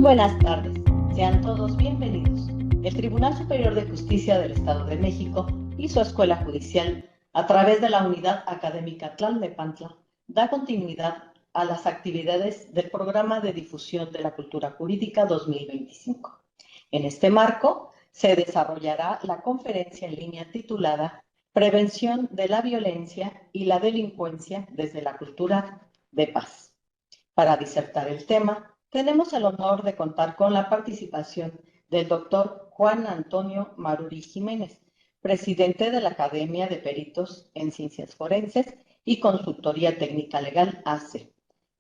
buenas tardes, sean todos bienvenidos. El Tribunal Superior de Justicia del Estado de México y su Escuela Judicial, a través de la Unidad Académica Tlalnepantla, da continuidad a las actividades del Programa de Difusión de la Cultura Jurídica 2025. En este marco, se desarrollará la conferencia en línea titulada Prevención de la Violencia y la Delincuencia desde la Cultura de Paz. Para disertar el tema, tenemos el honor de contar con la participación del doctor Juan Antonio Maruri Jiménez, presidente de la Academia de Peritos en Ciencias Forenses y Consultoría Técnica Legal AC,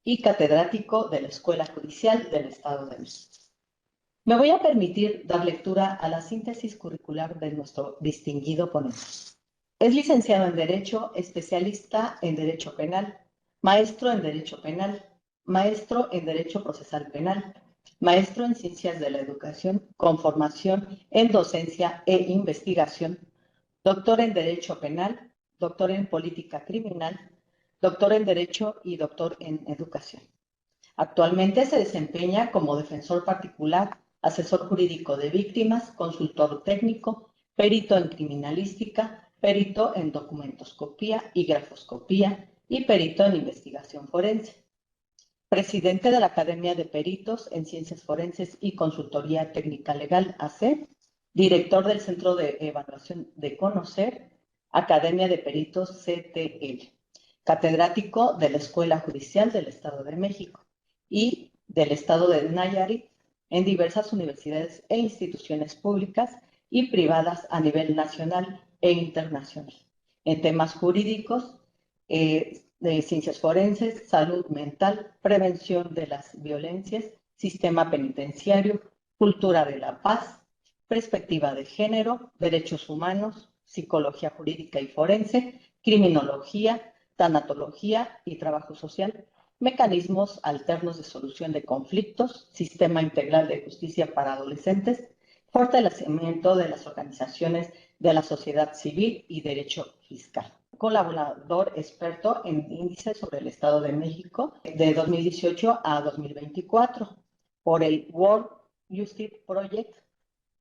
y catedrático de la Escuela Judicial del Estado de México. Me voy a permitir dar lectura a la síntesis curricular de nuestro distinguido ponente. Es licenciado en Derecho, especialista en Derecho Penal, maestro en Derecho Penal, maestro en Derecho Procesal Penal, maestro en Ciencias de la Educación, con formación en Docencia e Investigación, doctor en Derecho Penal, doctor en Política Criminal, doctor en Derecho y doctor en Educación. Actualmente se desempeña como defensor particular, asesor jurídico de víctimas, consultor técnico, perito en criminalística, perito en documentoscopía y grafoscopía y perito en investigación forense. Presidente de la Academia de Peritos en Ciencias Forenses y Consultoría Técnica Legal AC, director del Centro de Evaluación de Conocer, Academia de Peritos CTL, catedrático de la Escuela Judicial del Estado de México y del Estado de Nayarit en diversas universidades e instituciones públicas y privadas a nivel nacional e internacional, en temas jurídicos, de ciencias forenses, salud mental, prevención de las violencias, sistema penitenciario, cultura de la paz, perspectiva de género, derechos humanos, psicología jurídica y forense, criminología, tanatología y trabajo social, mecanismos alternos de solución de conflictos, sistema integral de justicia para adolescentes, fortalecimiento de las organizaciones de la sociedad civil y derecho fiscal. Colaborador experto en índices sobre el Estado de México de 2018 a 2024 por el World Justice Project,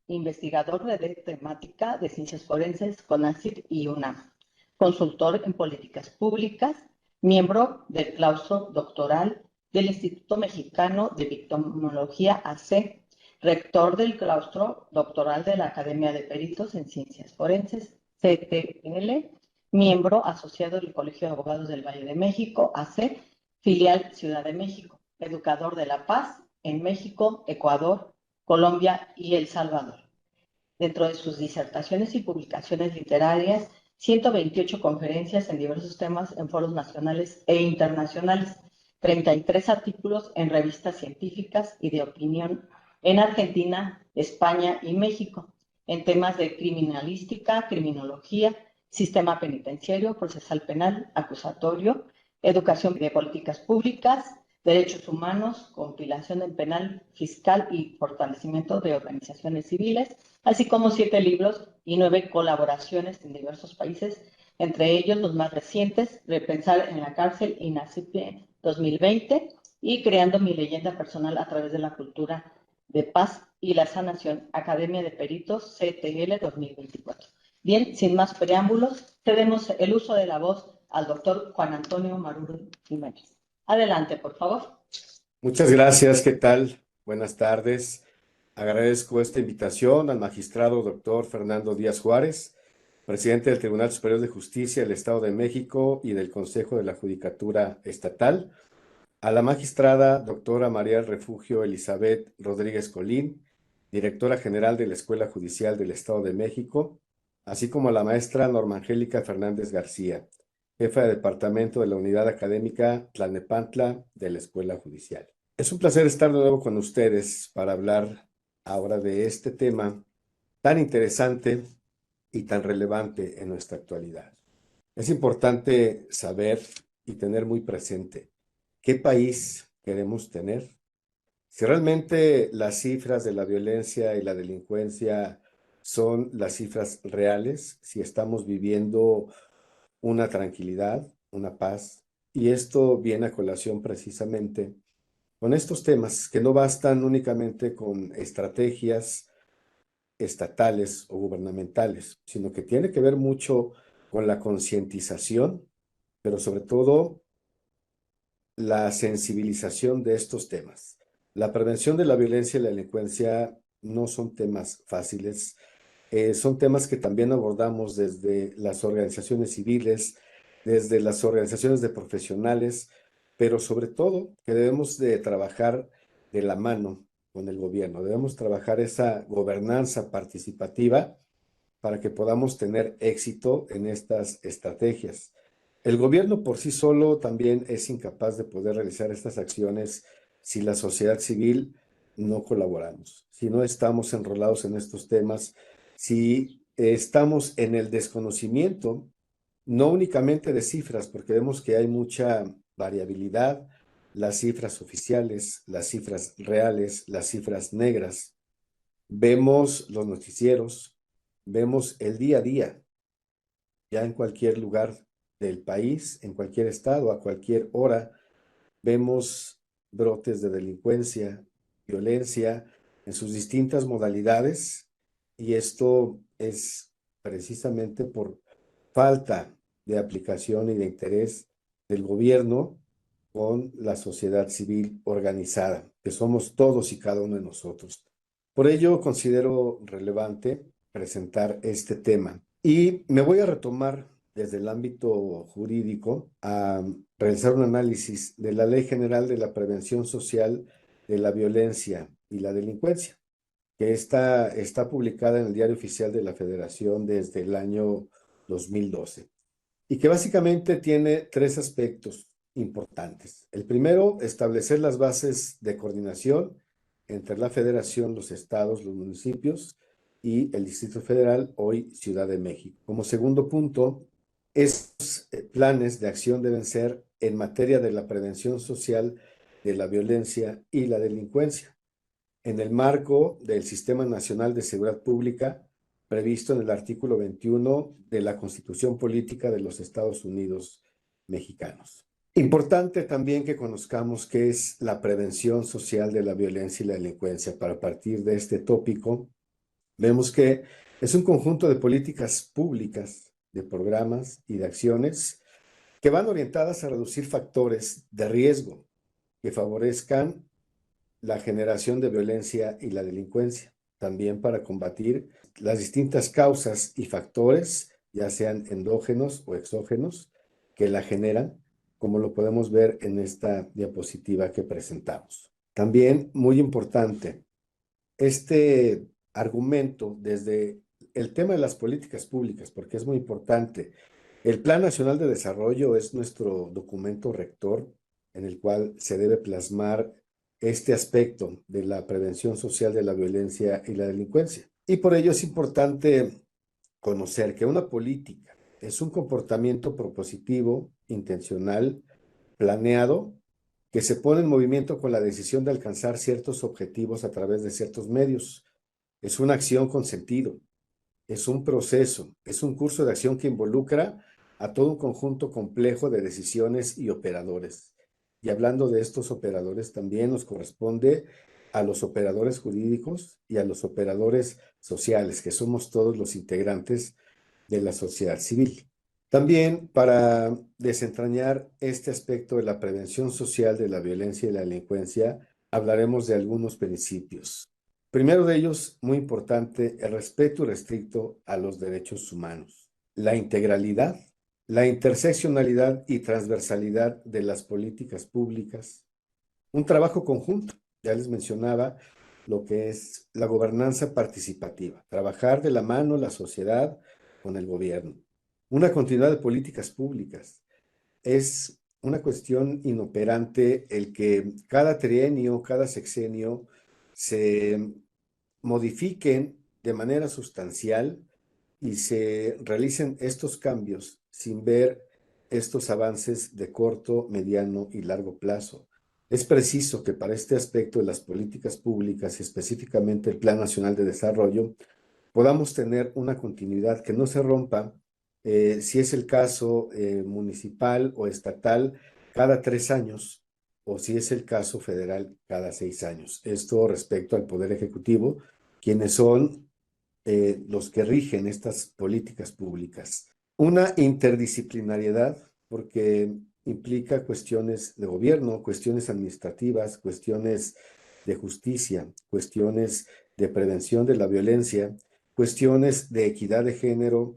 investigador de temática de ciencias forenses con CONACYT y UNAM, consultor en políticas públicas, miembro del claustro doctoral del Instituto Mexicano de Victimología AC, rector del claustro doctoral de la Academia de Peritos en Ciencias Forenses, CTL, miembro asociado del Colegio de Abogados del Valle de México, AC, filial Ciudad de México, educador de la paz en México, Ecuador, Colombia y El Salvador. Dentro de sus disertaciones y publicaciones literarias, 128 conferencias en diversos temas en foros nacionales e internacionales, 33 artículos en revistas científicas y de opinión en Argentina, España y México, en temas de criminalística, criminología, sistema penitenciario, procesal penal, acusatorio, educación de políticas públicas, derechos humanos, compilación en penal fiscal y fortalecimiento de organizaciones civiles, así como 7 libros y 9 colaboraciones en diversos países, entre ellos los más recientes, Repensar en la cárcel, INACIPE 2020, y Creando mi leyenda personal a través de la cultura de paz y la sanación, Academia de Peritos, CTL 2024. Bien, sin más preámbulos, cedemos el uso de la voz al doctor Juan Antonio Maruri Jiménez. Adelante, por favor. Muchas gracias, ¿qué tal? Buenas tardes. Agradezco esta invitación al magistrado doctor Fernando Díaz Juárez, presidente del Tribunal Superior de Justicia del Estado de México y del Consejo de la Judicatura Estatal, a la magistrada doctora María del Refugio Elizabeth Rodríguez Colín, directora general de la Escuela Judicial del Estado de México, así como a la maestra Norma Angélica Fernández García, jefa de departamento de la Unidad Académica Tlalnepantla de la Escuela Judicial. Es un placer estar de nuevo con ustedes para hablar ahora de este tema tan interesante y tan relevante en nuestra actualidad. Es importante saber y tener muy presente qué país queremos tener. Si realmente las cifras de la violencia y la delincuencia son las cifras reales, si estamos viviendo una tranquilidad, una paz, y esto viene a colación precisamente con estos temas que no bastan únicamente con estrategias estatales o gubernamentales, sino que tiene que ver mucho con la concientización, pero sobre todo la sensibilización de estos temas. La prevención de la violencia y la delincuencia no son temas fáciles, son temas que también abordamos desde las organizaciones civiles, desde las organizaciones de profesionales, pero sobre todo que debemos de trabajar de la mano con el gobierno, debemos trabajar esa gobernanza participativa para que podamos tener éxito en estas estrategias. El gobierno por sí solo también es incapaz de poder realizar estas acciones si la sociedad civil no colaboramos, si no estamos enrolados en estos temas, si estamos en el desconocimiento, no únicamente de cifras, porque vemos que hay mucha variabilidad, las cifras oficiales, las cifras reales, las cifras negras. Vemos los noticieros, vemos el día a día, ya en cualquier lugar del país, en cualquier estado, a cualquier hora, vemos brotes de delincuencia, violencia en sus distintas modalidades, y esto es precisamente por falta de aplicación y de interés del gobierno con la sociedad civil organizada, que somos todos y cada uno de nosotros. Por ello, considero relevante presentar este tema y me voy a retomar desde el ámbito jurídico a realizar un análisis de la Ley General de la Prevención Social de la Violencia y la Delincuencia, que está publicada en el Diario Oficial de la Federación desde el año 2012 y que básicamente tiene tres aspectos importantes. El primero, establecer las bases de coordinación entre la Federación, los estados, los municipios y el Distrito Federal, hoy Ciudad de México. Como segundo punto, esos planes de acción deben ser en materia de la prevención social de la violencia y la delincuencia, en el marco del Sistema Nacional de Seguridad Pública previsto en el artículo 21 de la Constitución Política de los Estados Unidos Mexicanos. Importante también que conozcamos qué es la prevención social de la violencia y la delincuencia. Para partir de este tópico, vemos que es un conjunto de políticas públicas, de programas y de acciones que van orientadas a reducir factores de riesgo que favorezcan la generación de violencia y la delincuencia, también para combatir las distintas causas y factores, ya sean endógenos o exógenos, que la generan, como lo podemos ver en esta diapositiva que presentamos. También, muy importante, este argumento desde el tema de las políticas públicas, porque es muy importante. El Plan Nacional de Desarrollo es nuestro documento rector en el cual se debe plasmar este aspecto de la prevención social de la violencia y la delincuencia. Y por ello es importante conocer que una política es un comportamiento propositivo, intencional, planeado, que se pone en movimiento con la decisión de alcanzar ciertos objetivos a través de ciertos medios. Es una acción con sentido, es un proceso, es un curso de acción que involucra a todo un conjunto complejo de decisiones y operadores. Y hablando de estos operadores, también nos corresponde a los operadores jurídicos y a los operadores sociales, que somos todos los integrantes de la sociedad civil. También para desentrañar este aspecto de la prevención social de la violencia y la delincuencia, hablaremos de algunos principios. Primero de ellos, muy importante, el respeto irrestricto a los derechos humanos, la integralidad, la interseccionalidad y transversalidad de las políticas públicas, un trabajo conjunto, ya les mencionaba lo que es la gobernanza participativa, trabajar de la mano la sociedad con el gobierno, una continuidad de políticas públicas. Es una cuestión inoperante el que cada trienio, cada sexenio se modifiquen de manera sustancial y se realicen estos cambios sin ver estos avances de corto, mediano y largo plazo. Es preciso que para este aspecto de las políticas públicas y específicamente el Plan Nacional de Desarrollo podamos tener una continuidad que no se rompa, si es el caso municipal o estatal, cada 3 años, o si es el caso federal, cada 6 años. Esto respecto al Poder Ejecutivo, quienes son los que rigen estas políticas públicas. Una interdisciplinariedad, porque implica cuestiones de gobierno, cuestiones administrativas, cuestiones de justicia, cuestiones de prevención de la violencia, cuestiones de equidad de género,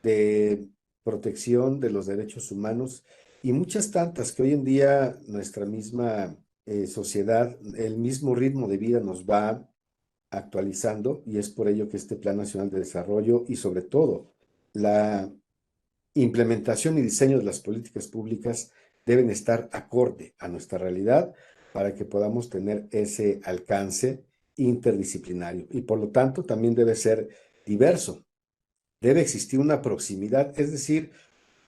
de protección de los derechos humanos y muchas tantas que hoy en día nuestra misma sociedad, el mismo ritmo de vida nos va actualizando y es por ello que este Plan Nacional de Desarrollo y sobre todo la implementación y diseño de las políticas públicas deben estar acorde a nuestra realidad para que podamos tener ese alcance interdisciplinario y por lo tanto también debe ser diverso. Debe existir una proximidad, es decir,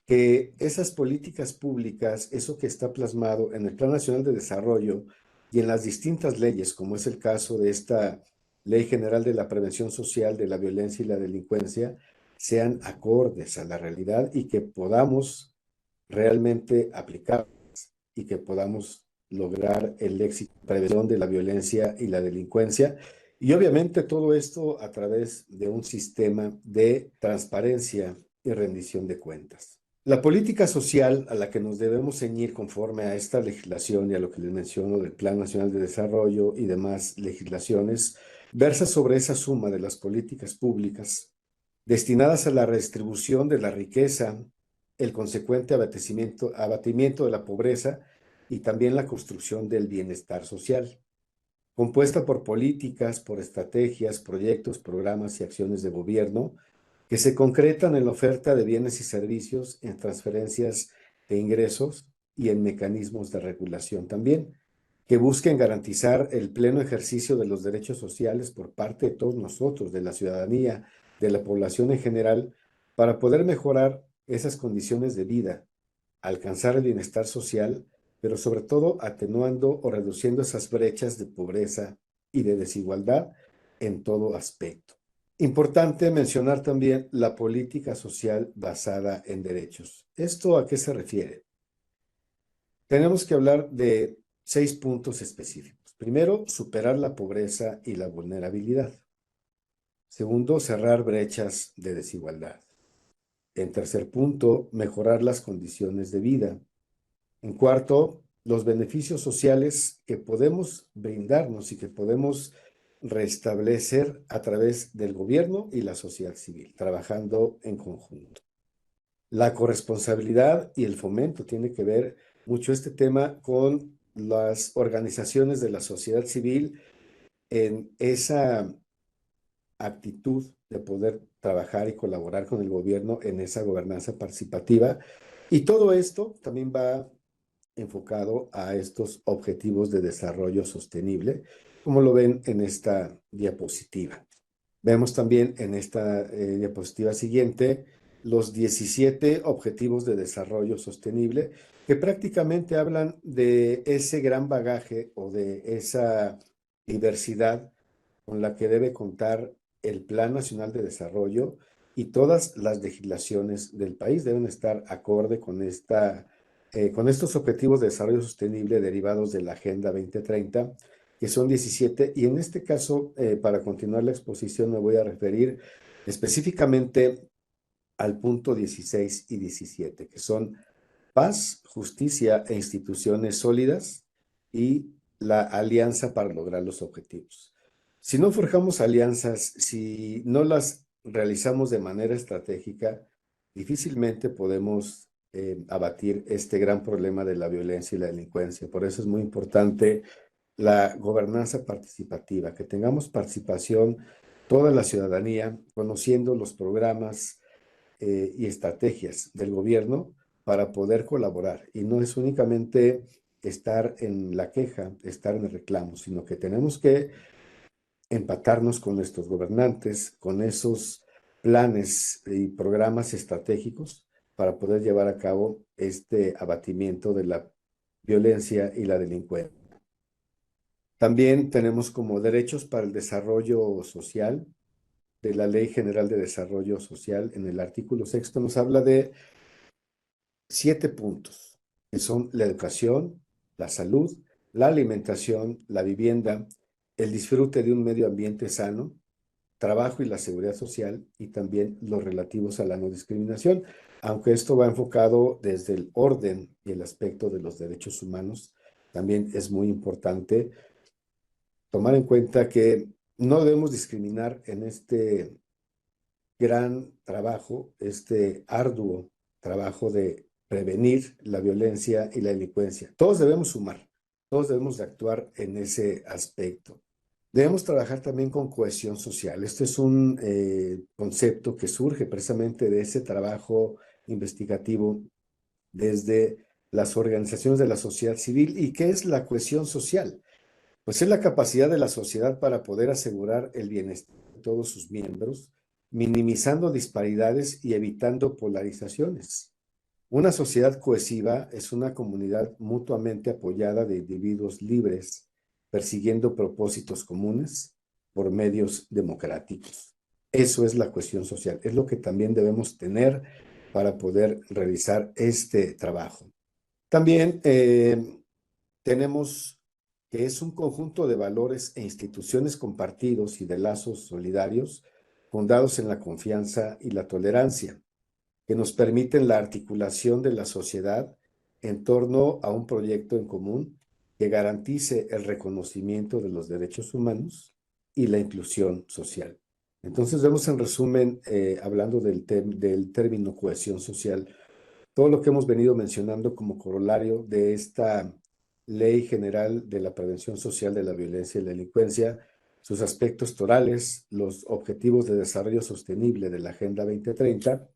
que esas políticas públicas, eso que está plasmado en el Plan Nacional de Desarrollo y en las distintas leyes, como es el caso de esta Ley General de la Prevención Social de la Violencia y la Delincuencia, sean acordes a la realidad y que podamos realmente aplicar y que podamos lograr el éxito en la prevención de la violencia y la delincuencia. Y obviamente todo esto a través de un sistema de transparencia y rendición de cuentas. La política social a la que nos debemos ceñir conforme a esta legislación y a lo que les menciono del Plan Nacional de Desarrollo y demás legislaciones, versa sobre esa suma de las políticas públicas destinadas a la redistribución de la riqueza, el consecuente abatimiento de la pobreza y también la construcción del bienestar social, compuesta por políticas, por estrategias, proyectos, programas y acciones de gobierno que se concretan en la oferta de bienes y servicios, en transferencias de ingresos y en mecanismos de regulación también, que busquen garantizar el pleno ejercicio de los derechos sociales por parte de todos nosotros, de la ciudadanía, de la población en general, para poder mejorar esas condiciones de vida, alcanzar el bienestar social, pero sobre todo atenuando o reduciendo esas brechas de pobreza y de desigualdad en todo aspecto. Importante mencionar también la política social basada en derechos. ¿Esto a qué se refiere? Tenemos que hablar de 6 puntos específicos. Primero, superar la pobreza y la vulnerabilidad. Segundo, cerrar brechas de desigualdad. En tercer punto, mejorar las condiciones de vida. En cuarto, los beneficios sociales que podemos brindarnos y que podemos restablecer a través del gobierno y la sociedad civil, trabajando en conjunto. La corresponsabilidad y el fomento tiene que ver mucho este tema con las organizaciones de la sociedad civil en esa actitud de poder trabajar y colaborar con el gobierno en esa gobernanza participativa. Y todo esto también va enfocado a estos objetivos de desarrollo sostenible, como lo ven en esta diapositiva. Vemos también en esta diapositiva siguiente los 17 objetivos de desarrollo sostenible que prácticamente hablan de ese gran bagaje o de esa diversidad con la que debe contar el Plan Nacional de Desarrollo y todas las legislaciones del país deben estar acorde con con estos objetivos de desarrollo sostenible derivados de la Agenda 2030, que son 17, y en este caso, para continuar la exposición, me voy a referir específicamente al punto 16 y 17, que son paz, justicia e instituciones sólidas y la alianza para lograr los objetivos. Si no forjamos alianzas, si no las realizamos de manera estratégica, difícilmente podemos abatir este gran problema de la violencia y la delincuencia. Por eso es muy importante la gobernanza participativa, que tengamos participación toda la ciudadanía, conociendo los programas y estrategias del gobierno para poder colaborar. Y no es únicamente estar en la queja, estar en el reclamo, sino que tenemos que empatarnos con nuestros gobernantes, con esos planes y programas estratégicos para poder llevar a cabo este abatimiento de la violencia y la delincuencia. También tenemos como derechos para el desarrollo social de la Ley General de Desarrollo Social. En el artículo 6 nos habla de 7 puntos, que son la educación, la salud, la alimentación, la vivienda, el disfrute de un medio ambiente sano, trabajo y la seguridad social y también los relativos a la no discriminación, aunque esto va enfocado desde el orden y el aspecto de los derechos humanos, también es muy importante tomar en cuenta que no debemos discriminar en este gran trabajo, este arduo trabajo de prevenir la violencia y la delincuencia. Todos debemos sumar, todos debemos de actuar en ese aspecto. Debemos trabajar también con cohesión social. Este es un concepto que surge precisamente de ese trabajo investigativo desde las organizaciones de la sociedad civil. ¿Y qué es la cohesión social? Pues es la capacidad de la sociedad para poder asegurar el bienestar de todos sus miembros, minimizando disparidades y evitando polarizaciones. Una sociedad cohesiva es una comunidad mutuamente apoyada de individuos libres, persiguiendo propósitos comunes por medios democráticos. Eso es la cohesión social, es lo que también debemos tener para poder realizar este trabajo. También tenemos que es un conjunto de valores e instituciones compartidos y de lazos solidarios fundados en la confianza y la tolerancia, que nos permiten la articulación de la sociedad en torno a un proyecto en común que garantice el reconocimiento de los derechos humanos y la inclusión social. Entonces vemos en resumen, hablando del término cohesión social, todo lo que hemos venido mencionando como corolario de esta Ley General de la Prevención Social de la Violencia y la Delincuencia, sus aspectos torales, los objetivos de desarrollo sostenible de la Agenda 2030,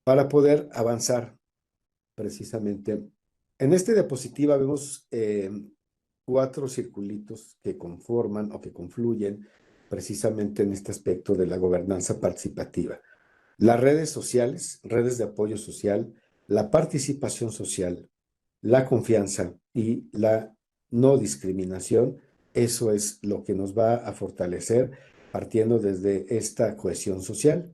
para poder avanzar precisamente. En esta diapositiva vemos 4 circulitos que conforman o que confluyen precisamente en este aspecto de la gobernanza participativa. Las redes sociales, redes de apoyo social, la participación social, la confianza y la no discriminación, eso es lo que nos va a fortalecer partiendo desde esta cohesión social.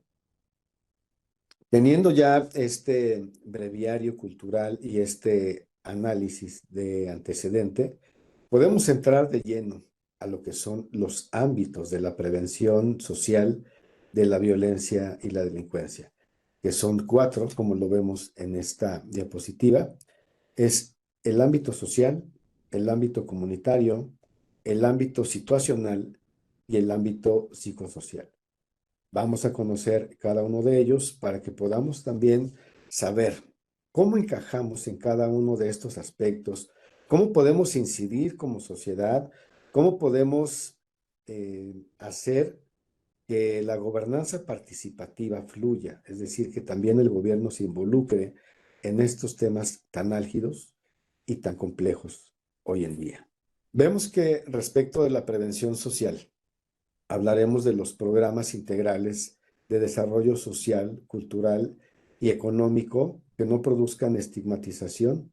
Teniendo ya este breviario cultural y este análisis de antecedente, podemos entrar de lleno a lo que son los ámbitos de la prevención social de la violencia y la delincuencia, que son 4, como lo vemos en esta diapositiva. Es el ámbito social, el ámbito comunitario, el ámbito situacional y el ámbito psicosocial. Vamos a conocer cada uno de ellos para que podamos también saber cómo encajamos en cada uno de estos aspectos, cómo podemos incidir como sociedad, cómo podemos hacer que la gobernanza participativa fluya, es decir, que también el gobierno se involucre en estos temas tan álgidos y tan complejos hoy en día. Vemos que respecto de la prevención social, hablaremos de los programas integrales de desarrollo social, cultural y económico que no produzcan estigmatización,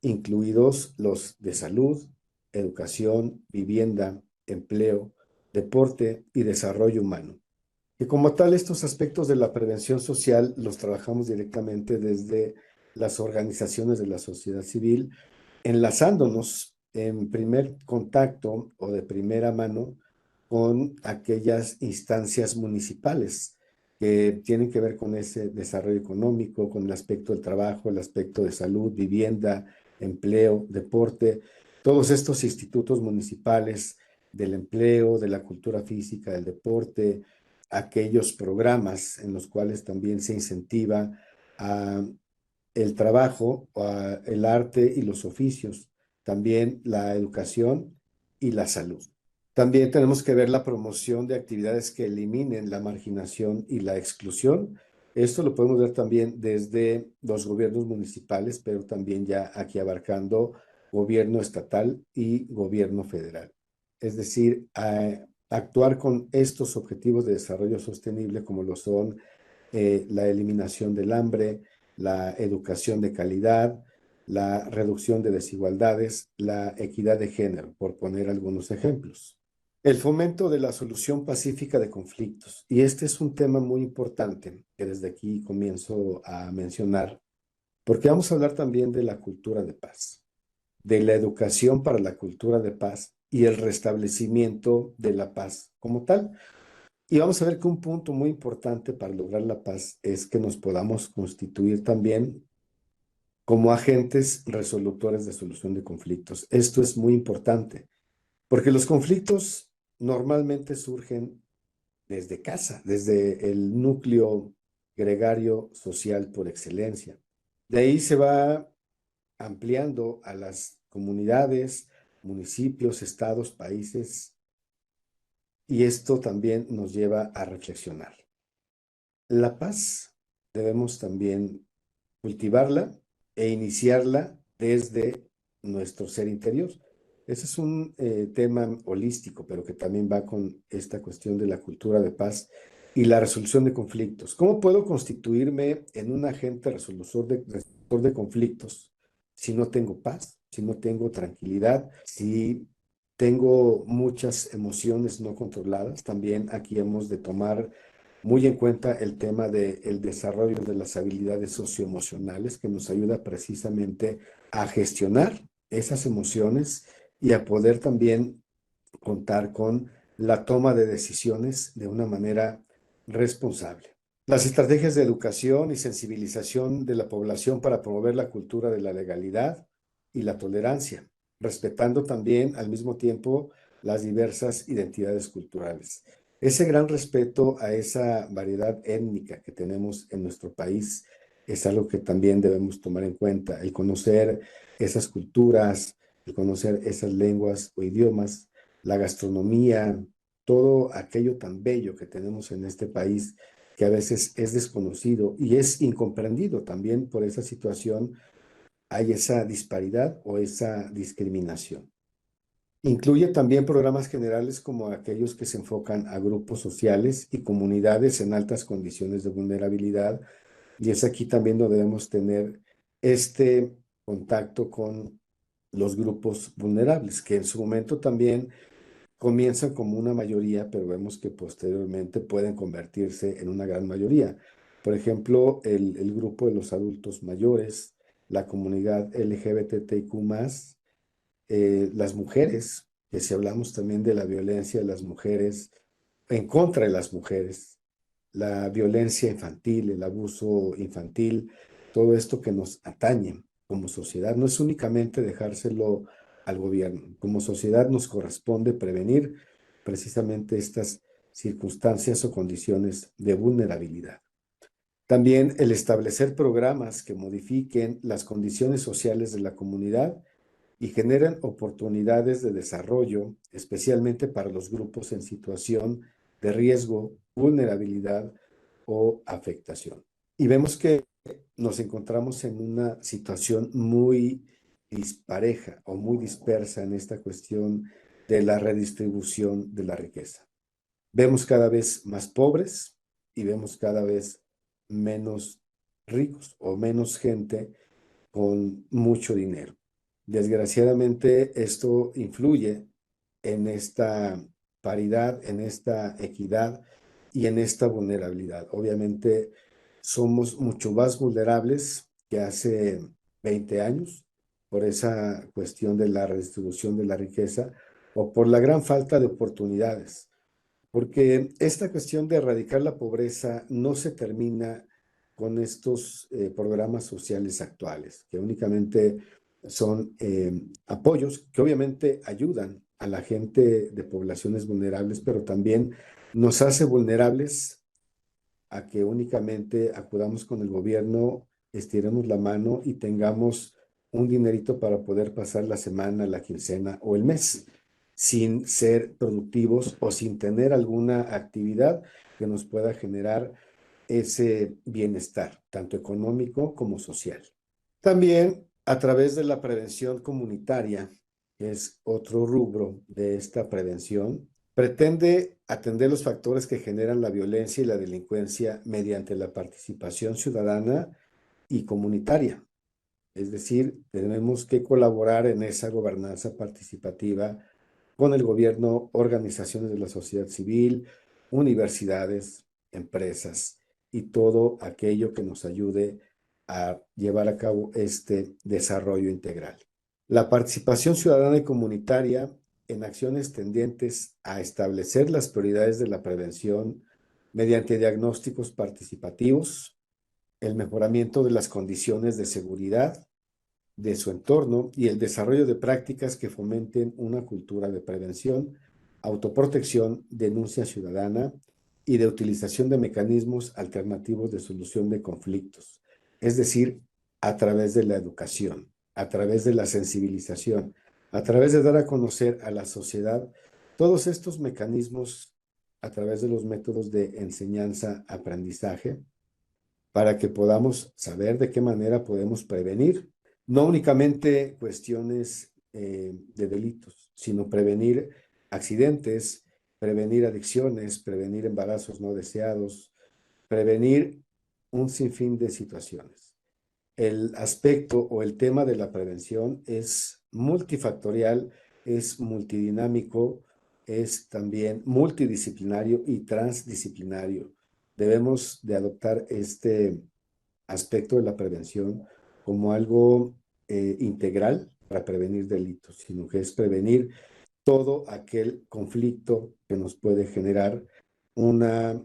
incluidos los de salud, educación, vivienda, empleo, deporte y desarrollo humano. Y como tal, estos aspectos de la prevención social los trabajamos directamente desde las organizaciones de la sociedad civil, enlazándonos en primer contacto o de primera mano con aquellas instancias municipales que tienen que ver con ese desarrollo económico, con el aspecto del trabajo, el aspecto de salud, vivienda, empleo, deporte, todos estos institutos municipales del empleo, de la cultura física, del deporte, aquellos programas en los cuales también se incentiva a el trabajo, el arte y los oficios, también la educación y la salud. También tenemos que ver la promoción de actividades que eliminen la marginación y la exclusión. Esto lo podemos ver también desde los gobiernos municipales, pero también ya aquí abarcando gobierno estatal y gobierno federal. Es decir, actuar con estos objetivos de desarrollo sostenible como lo son la eliminación del hambre, la educación de calidad, la reducción de desigualdades, la equidad de género, por poner algunos ejemplos. El fomento de la solución pacífica de conflictos. Y este es un tema muy importante que desde aquí comienzo a mencionar, porque vamos a hablar también de la cultura de paz. de la educación para la cultura de paz y el restablecimiento de la paz como tal. Y vamos a ver que un punto muy importante para lograr la paz es que nos podamos constituir también como agentes resolutores de solución de conflictos. Esto es muy importante, porque los conflictos normalmente surgen desde casa, desde el núcleo gregario social por excelencia. De ahí se va ampliando a las comunidades, municipios, estados, países, y esto también nos lleva a reflexionar. La paz debemos también cultivarla e iniciarla desde nuestro ser interior. Ese es un tema holístico, pero que también va con esta cuestión de la cultura de paz y la resolución de conflictos. ¿Cómo puedo constituirme en un agente resolutor de conflictos si no tengo paz, si no tengo tranquilidad, si tengo muchas emociones no controladas? También aquí hemos de tomar muy en cuenta el tema del desarrollo de las habilidades socioemocionales que nos ayuda precisamente a gestionar esas emociones y a poder también contar con la toma de decisiones de una manera responsable. Las estrategias de educación y sensibilización de la población para promover la cultura de la legalidad y la tolerancia, respetando también al mismo tiempo las diversas identidades culturales. Ese gran respeto a esa variedad étnica que tenemos en nuestro país es algo que también debemos tomar en cuenta, el conocer esas culturas, el conocer esas lenguas o idiomas, la gastronomía, todo aquello tan bello que tenemos en este país que a veces es desconocido y es incomprendido también por esa situación, hay esa disparidad o esa discriminación. Incluye también programas generales como aquellos que se enfocan a grupos sociales y comunidades en altas condiciones de vulnerabilidad, y es aquí también donde debemos tener este contacto con los grupos vulnerables, que en su momento también comienzan como una mayoría, pero vemos que posteriormente pueden convertirse en una gran mayoría. Por ejemplo, el grupo de los adultos mayores, la comunidad LGBTIQ+, las mujeres, que si hablamos también de la violencia de las mujeres, en contra de las mujeres, la violencia infantil, el abuso infantil, todo esto que nos atañe como sociedad. No es únicamente dejárselo al gobierno. Como sociedad nos corresponde prevenir precisamente estas circunstancias o condiciones de vulnerabilidad. También el establecer programas que modifiquen las condiciones sociales de la comunidad y generen oportunidades de desarrollo, especialmente para los grupos en situación de riesgo, vulnerabilidad o afectación. Y vemos que nos encontramos en una situación muy dispareja o muy dispersa en esta cuestión de la redistribución de la riqueza. Vemos cada vez más pobres y vemos cada vez menos ricos o menos gente con mucho dinero. Desgraciadamente, esto influye en esta paridad, en esta equidad y en esta vulnerabilidad. Obviamente, somos mucho más vulnerables que hace 20 años por esa cuestión de la redistribución de la riqueza o por la gran falta de oportunidades, porque esta cuestión de erradicar la pobreza no se termina con estos programas sociales actuales, que únicamente son apoyos que obviamente ayudan a la gente de poblaciones vulnerables, pero también nos hace vulnerables a que únicamente acudamos con el gobierno, estiremos la mano y tengamos un dinerito para poder pasar la semana, la quincena o el mes, sin ser productivos o sin tener alguna actividad que nos pueda generar ese bienestar, tanto económico como social. También a través de la prevención comunitaria, que es otro rubro de esta prevención, pretende atender los factores que generan la violencia y la delincuencia mediante la participación ciudadana y comunitaria. Es decir, tenemos que colaborar en esa gobernanza participativa con el gobierno, organizaciones de la sociedad civil, universidades, empresas y todo aquello que nos ayude a llevar a cabo este desarrollo integral. La participación ciudadana y comunitaria en acciones tendientes a establecer las prioridades de la prevención mediante diagnósticos participativos, el mejoramiento de las condiciones de seguridad de su entorno y el desarrollo de prácticas que fomenten una cultura de prevención, autoprotección, denuncia ciudadana y de utilización de mecanismos alternativos de solución de conflictos, es decir, a través de la educación, a través de la sensibilización, a través de dar a conocer a la sociedad todos estos mecanismos a través de los métodos de enseñanza-aprendizaje para que podamos saber de qué manera podemos prevenir, no únicamente cuestiones de delitos, sino prevenir accidentes, prevenir adicciones, prevenir embarazos no deseados, prevenir un sinfín de situaciones. El aspecto o el tema de la prevención es multifactorial, es multidinámico, es también multidisciplinario y transdisciplinario. Debemos de adoptar este aspecto de la prevención como algo integral para prevenir delitos, sino que es prevenir todo aquel conflicto que nos puede generar una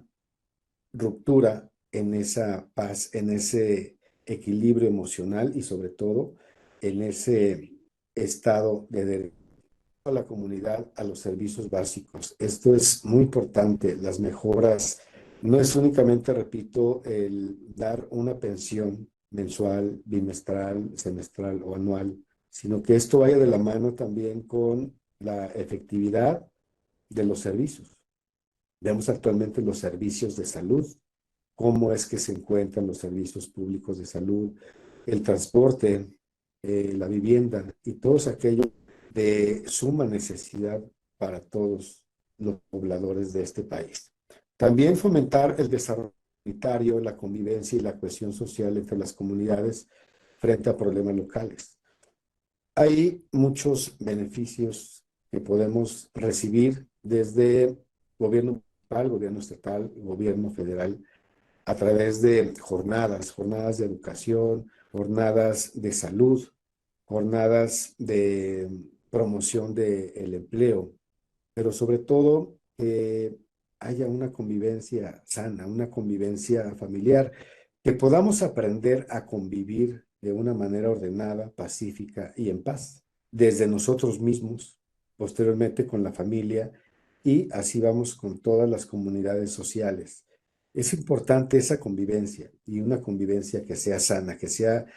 ruptura en esa paz, en ese equilibrio emocional y sobre todo en ese estado de derecho a la comunidad, a los servicios básicos. Esto es muy importante, las mejoras. No es únicamente, repito, el dar una pensión mensual, bimestral, semestral o anual, sino que esto vaya de la mano también con la efectividad de los servicios. Vemos actualmente los servicios de salud, cómo es que se encuentran los servicios públicos de salud, el transporte, la vivienda y todos aquellos de suma necesidad para todos los pobladores de este país. También fomentar el desarrollo comunitario, la convivencia y la cohesión social entre las comunidades frente a problemas locales. Hay muchos beneficios que podemos recibir desde gobierno municipal, gobierno estatal, gobierno federal, a través de jornadas de educación, jornadas de salud, jornadas de promoción del empleo, pero sobre todo que haya una convivencia sana, una convivencia familiar, que podamos aprender a convivir de una manera ordenada, pacífica y en paz, desde nosotros mismos, posteriormente con la familia y así vamos con todas las comunidades sociales. Es importante esa convivencia y una convivencia que sea sana, que sea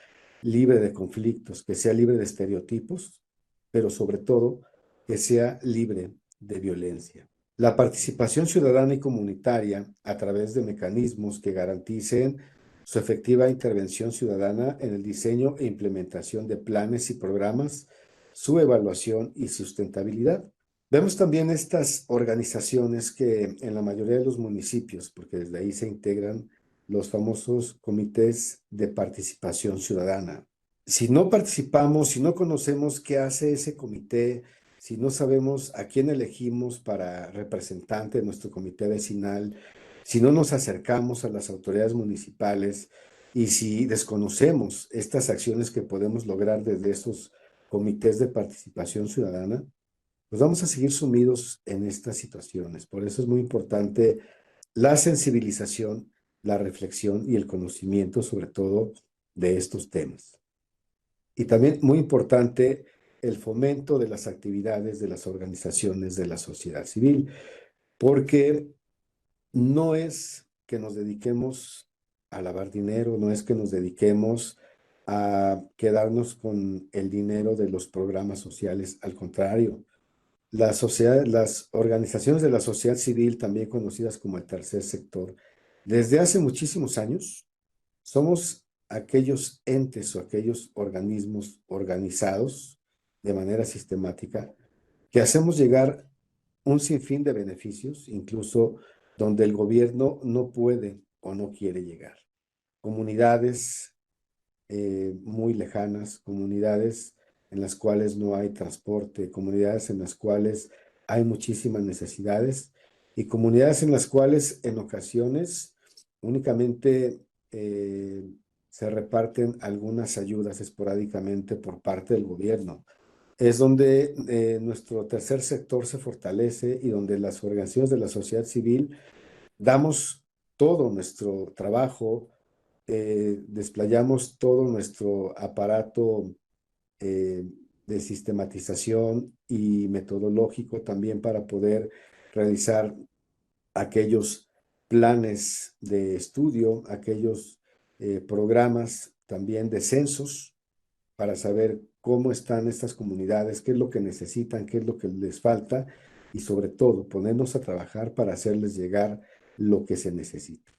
libre de conflictos, que sea libre de estereotipos, pero sobre todo que sea libre de violencia. La participación ciudadana y comunitaria a través de mecanismos que garanticen su efectiva intervención ciudadana en el diseño e implementación de planes y programas, su evaluación y sustentabilidad. Vemos también estas organizaciones que en la mayoría de los municipios, porque desde ahí se integran los famosos comités de participación ciudadana. Si no participamos, si no conocemos qué hace ese comité, si no sabemos a quién elegimos para representante de nuestro comité vecinal, si no nos acercamos a las autoridades municipales y si desconocemos estas acciones que podemos lograr desde esos comités de participación ciudadana, pues vamos a seguir sumidos en estas situaciones. Por eso es muy importante la sensibilización, la reflexión y el conocimiento sobre todo de estos temas. Y también muy importante el fomento de las actividades de las organizaciones de la sociedad civil, porque no es que nos dediquemos a lavar dinero, no es que nos dediquemos a quedarnos con el dinero de los programas sociales, al contrario, las organizaciones de la sociedad civil, también conocidas como el tercer sector, desde hace muchísimos años, somos aquellos entes o aquellos organismos organizados de manera sistemática que hacemos llegar un sinfín de beneficios, incluso donde el gobierno no puede o no quiere llegar. Comunidades muy lejanas, comunidades en las cuales no hay transporte, comunidades en las cuales hay muchísimas necesidades y comunidades en las cuales en ocasiones únicamente se reparten algunas ayudas esporádicamente por parte del gobierno. Es donde nuestro tercer sector se fortalece y donde las organizaciones de la sociedad civil damos todo nuestro trabajo, desplayamos todo nuestro aparato eh, de sistematización y metodológico también para poder realizar aquellos planes de estudio, aquellos programas también de censos para saber cómo están estas comunidades, qué es lo que necesitan, qué es lo que les falta y sobre todo ponernos a trabajar para hacerles llegar lo que se necesita.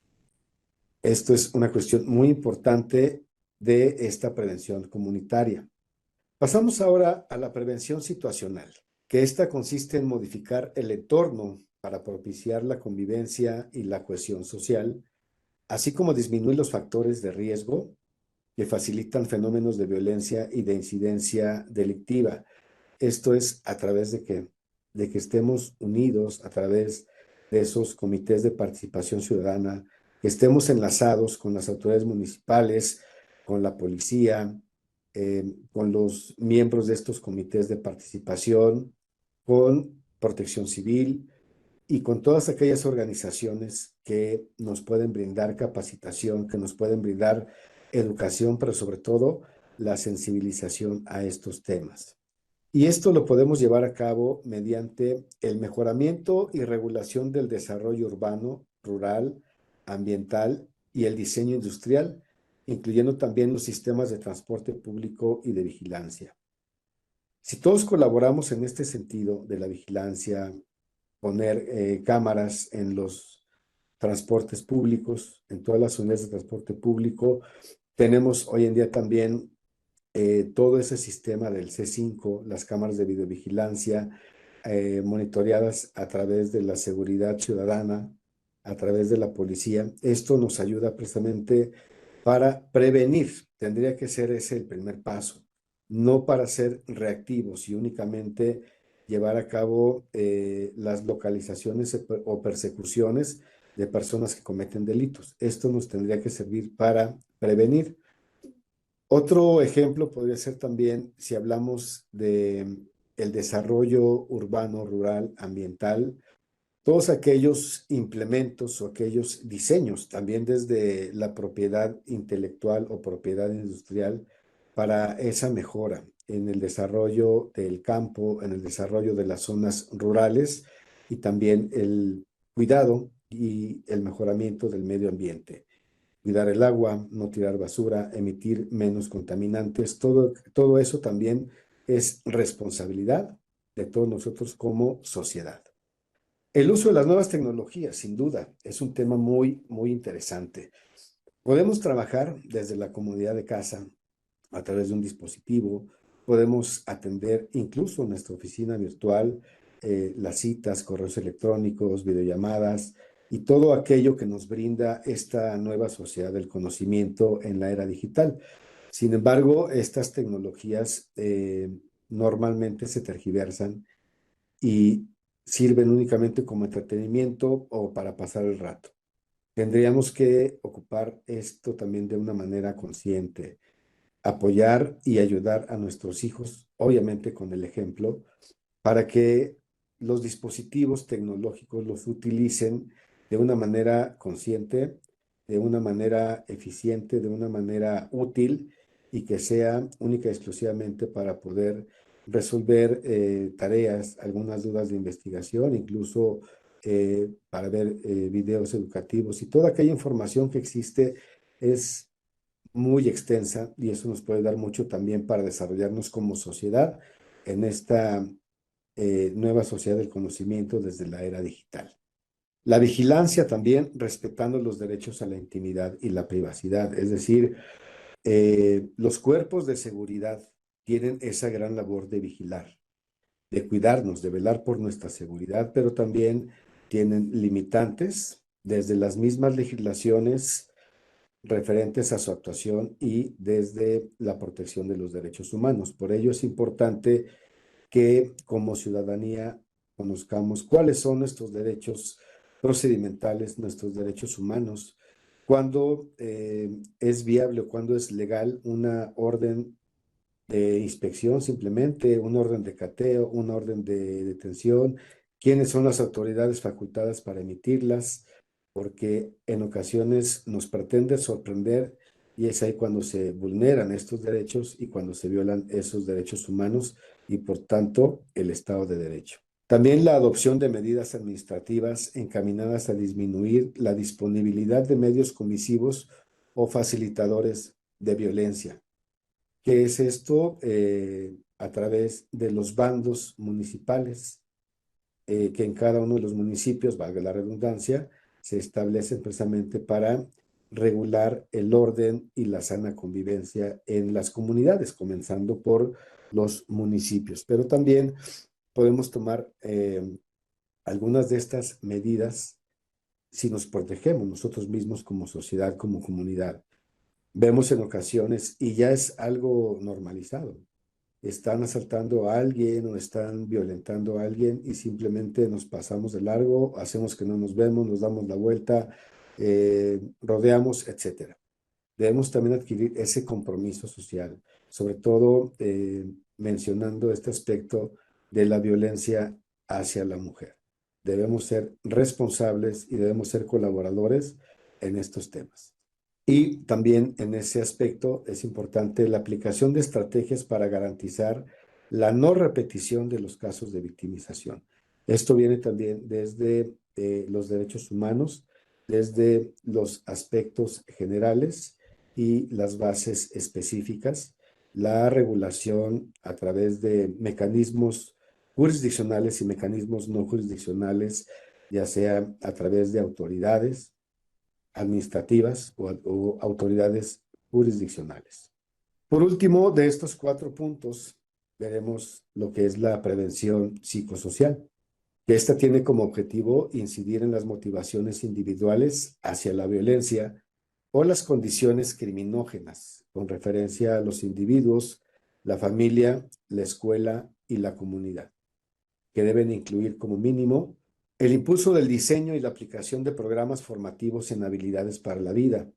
Esto es una cuestión muy importante de esta prevención comunitaria. Pasamos ahora a la prevención situacional, que esta consiste en modificar el entorno para propiciar la convivencia y la cohesión social, así como disminuir los factores de riesgo que facilitan fenómenos de violencia y de incidencia delictiva. Esto es a través de que estemos unidos, a través de esos comités de participación ciudadana, que estemos enlazados con las autoridades municipales, con la policía, con los miembros de estos comités de participación, con Protección Civil y con todas aquellas organizaciones que nos pueden brindar capacitación, que nos pueden brindar educación, pero sobre todo la sensibilización a estos temas. Y esto lo podemos llevar a cabo mediante el mejoramiento y regulación del desarrollo urbano, rural, ambiental y el diseño industrial, incluyendo también los sistemas de transporte público y de vigilancia. Si todos colaboramos en este sentido de la vigilancia, poner cámaras en los transportes públicos, en todas las unidades de transporte público, tenemos hoy en día también todo ese sistema del C5, las cámaras de videovigilancia, monitoreadas a través de la seguridad ciudadana, a través de la policía. Esto nos ayuda precisamente para prevenir. Tendría que ser ese el primer paso, no para ser reactivos y únicamente llevar a cabo las localizaciones o persecuciones de personas que cometen delitos. Esto nos tendría que servir para prevenir. Otro ejemplo podría ser también si hablamos de el desarrollo urbano, rural, ambiental, todos aquellos implementos o aquellos diseños, también desde la propiedad intelectual o propiedad industrial, para esa mejora en el desarrollo del campo, en el desarrollo de las zonas rurales y también el cuidado y el mejoramiento del medio ambiente. Cuidar el agua, no tirar basura, emitir menos contaminantes, todo eso también es responsabilidad de todos nosotros como sociedad. El uso de las nuevas tecnologías, sin duda, es un tema muy, muy interesante. Podemos trabajar desde la comodidad de casa a través de un dispositivo, podemos atender incluso en nuestra oficina virtual las citas, correos electrónicos, videollamadas y todo aquello que nos brinda esta nueva sociedad del conocimiento en la era digital. Sin embargo, estas tecnologías normalmente se tergiversan y sirven únicamente como entretenimiento o para pasar el rato. Tendríamos que ocupar esto también de una manera consciente, apoyar y ayudar a nuestros hijos, obviamente con el ejemplo, para que los dispositivos tecnológicos los utilicen de una manera consciente, de una manera eficiente, de una manera útil y que sea única y exclusivamente para poder resolver tareas, algunas dudas de investigación, incluso para ver videos educativos y toda aquella información que existe es muy extensa y eso nos puede dar mucho también para desarrollarnos como sociedad en esta nueva sociedad del conocimiento desde la era digital. La vigilancia también respetando los derechos a la intimidad y la privacidad, es decir, los cuerpos de seguridad tienen esa gran labor de vigilar, de cuidarnos, de velar por nuestra seguridad, pero también tienen limitantes desde las mismas legislaciones referentes a su actuación y desde la protección de los derechos humanos. Por ello es importante que como ciudadanía conozcamos cuáles son nuestros derechos procedimentales, nuestros derechos humanos, cuándo es viable o cuándo es legal una orden de inspección, simplemente un orden de cateo, una orden de detención, quiénes son las autoridades facultadas para emitirlas, porque en ocasiones nos pretende sorprender y es ahí cuando se vulneran estos derechos y cuando se violan esos derechos humanos y por tanto el Estado de Derecho. También la adopción de medidas administrativas encaminadas a disminuir la disponibilidad de medios comisivos o facilitadores de violencia. ¿Qué es esto? A través de los bandos municipales, que en cada uno de los municipios, valga la redundancia, se establecen precisamente para regular el orden y la sana convivencia en las comunidades, comenzando por los municipios. Pero también podemos tomar algunas de estas medidas si nos protegemos nosotros mismos como sociedad, como comunidad. Vemos en ocasiones, y ya es algo normalizado, están asaltando a alguien o están violentando a alguien y simplemente nos pasamos de largo, hacemos que no nos vemos, nos damos la vuelta, rodeamos, etcétera. Debemos también adquirir ese compromiso social, sobre todo mencionando este aspecto de la violencia hacia la mujer. Debemos ser responsables y debemos ser colaboradores en estos temas. Y también en ese aspecto es importante la aplicación de estrategias para garantizar la no repetición de los casos de victimización. Esto viene también desde los derechos humanos, desde los aspectos generales y las bases específicas, la regulación a través de mecanismos jurisdiccionales y mecanismos no jurisdiccionales, ya sea a través de autoridades administrativas o autoridades jurisdiccionales. Por último, de estos 4 puntos, veremos lo que es la prevención psicosocial, que esta tiene como objetivo incidir en las motivaciones individuales hacia la violencia o las condiciones criminógenas, con referencia a los individuos, la familia, la escuela y la comunidad, que deben incluir como mínimo el impulso del diseño y la aplicación de programas formativos en habilidades para la vida,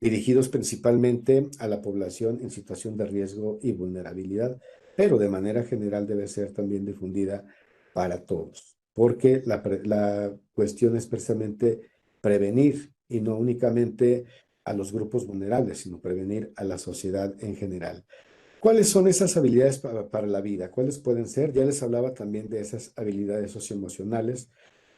dirigidos principalmente a la población en situación de riesgo y vulnerabilidad, pero de manera general debe ser también difundida para todos, porque la cuestión es precisamente prevenir y no únicamente a los grupos vulnerables, sino prevenir a la sociedad en general. ¿Cuáles son esas habilidades para la vida? ¿Cuáles pueden ser? Ya les hablaba también de esas habilidades socioemocionales